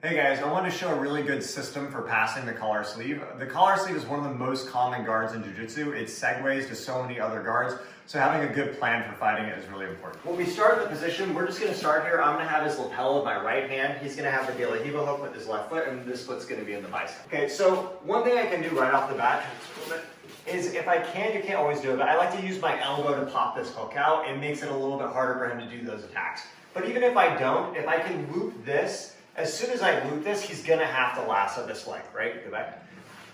Hey guys, I wanted to show a really good system for passing the collar sleeve. The collar sleeve is one of the most common guards in Jiu Jitsu. It segues to so many other guards, so having a good plan for fighting it is really important. When we start in the position, we're just going to start here. I'm going to have his lapel with my right hand. He's going to have the De La Hiva hook with his left foot, and this foot's going to be in the bicep. Okay, so one thing I can do right off the bat is if I can, you can't always do it, but I like to use my elbow to pop this hook out. It makes it a little bit harder for him to do those attacks. But even if I don't, if I can loop this, as soon as I loop this, he's gonna have to lasso this leg, right? Go back.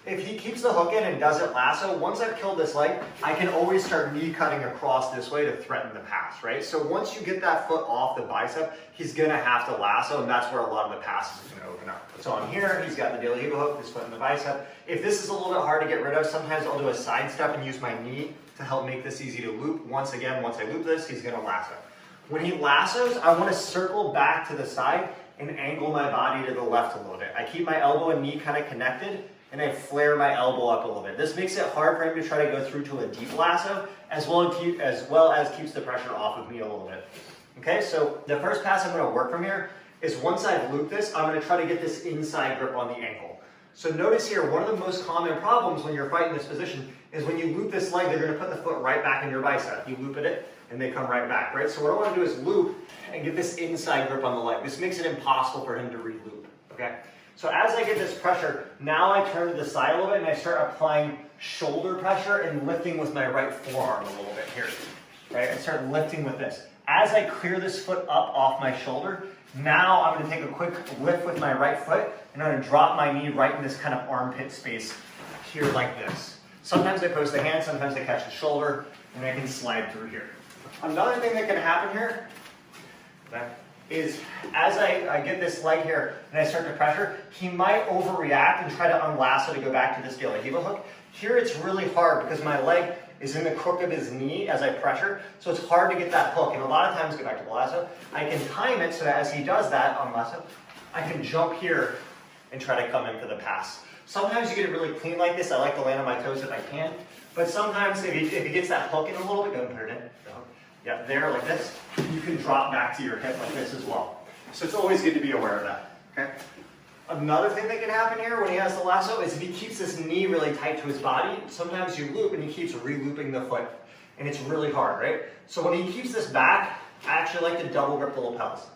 If he keeps the hook in and doesn't lasso, once I've killed this leg, I can always start knee cutting across this way to threaten the pass, right? So once you get that foot off the bicep, he's gonna have to lasso, and that's where a lot of the passes is gonna open up. So on here, he's got the De La Hiva hook, his foot in the bicep. If this is a little bit hard to get rid of, sometimes I'll do a side step and use my knee to help make this easy to loop. Once again, once I loop this, he's gonna lasso. When he lassos, I wanna circle back to the side and angle my body to the left a little bit. I keep my elbow and knee kind of connected, and I flare my elbow up a little bit. This makes it hard for him to try to go through to a deep lasso, as well as keeps the pressure off of me a little bit. Okay, so the first pass I'm gonna work from here is once I've looped this, I'm gonna try to get this inside grip on the ankle. So notice here, one of the most common problems when you're fighting this position is when you loop this leg, they're gonna put the foot right back in your bicep. You loop it, and they come right back, right? So what I wanna do is loop and get this inside grip on the leg. This makes it impossible for him to re-loop, okay? So as I get this pressure, now I turn to the side a little bit and I start applying shoulder pressure and lifting with my right forearm a little bit here, right? I start lifting with this. As I clear this foot up off my shoulder, now I'm gonna take a quick lift with my right foot and I'm gonna drop my knee right in this kind of armpit space here like this. Sometimes I post the hand, sometimes I catch the shoulder, and I can slide through here. Another thing that can happen here is as I get this leg here and I start to pressure, he might overreact and try to unlasso to go back to this De La Hiva hook. Here it's really hard because my leg is in the crook of his knee as I pressure, so it's hard to get that hook. And a lot of times, go back to the lasso, I can time it so that as he does that on lasso, I can jump here and try to come in for the pass. Sometimes you get it really clean like this. I like to land on my toes if I can, but sometimes if he gets that hook in a little bit, go and put it in. Yeah, there, like this, you can drop back to your hip like this as well. So it's always good to be aware of that, okay? Another thing that can happen here when he has the lasso is if he keeps this knee really tight to his body, sometimes you loop and he keeps re-looping the foot, and it's really hard, right? So when he keeps this back, I actually like to double grip the lapels.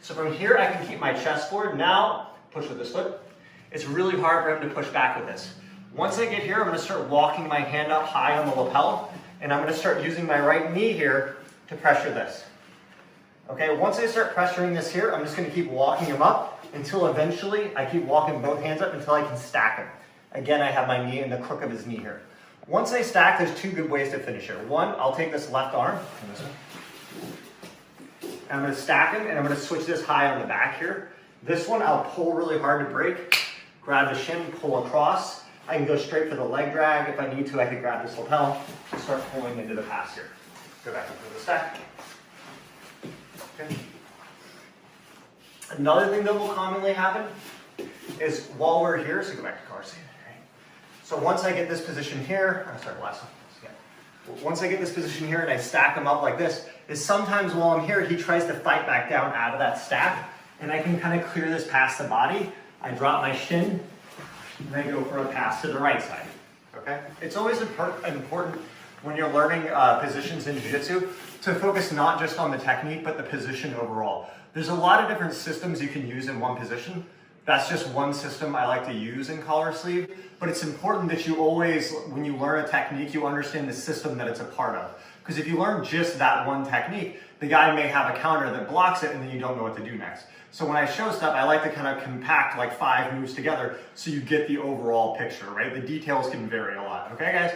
So from here, I can keep my chest forward. Now, push with this foot. It's really hard for him to push back with this. Once I get here, I'm gonna start walking my hand up high on the lapel, and I'm gonna start using my right knee here to pressure this. Okay, once I start pressuring this here, I'm just gonna keep walking him up until eventually I keep walking both hands up until I can stack him. Again, I have my knee in the crook of his knee here. Once I stack, there's two good ways to finish here. One, I'll take this left arm, and I'm gonna stack him, and I'm gonna switch this high on the back here. This one, I'll pull really hard to break, grab the shin, pull across. I can go straight for the leg drag. If I need to, I can grab this lapel and start pulling into the pass here. Go back into the stack. Okay. Another thing that will commonly happen is while we're here, so go back to collar sleeve. Right? So once I get this position here, once I get this position here and I stack him up like this, is sometimes while I'm here, he tries to fight back down out of that stack, and I can kind of clear this past the body. I drop my shin, and I go for a pass to the right side, okay? It's always important when you're learning positions in Jiu Jitsu to focus not just on the technique, but the position overall. There's a lot of different systems you can use in one position. That's just one system I like to use in collar sleeve, but it's important that you always, when you learn a technique, you understand the system that it's a part of. Because if you learn just that one technique, the guy may have a counter that blocks it and then you don't know what to do next. So when I show stuff, I like to kind of compact like 5 moves together so you get the overall picture, right? The details can vary a lot, okay guys?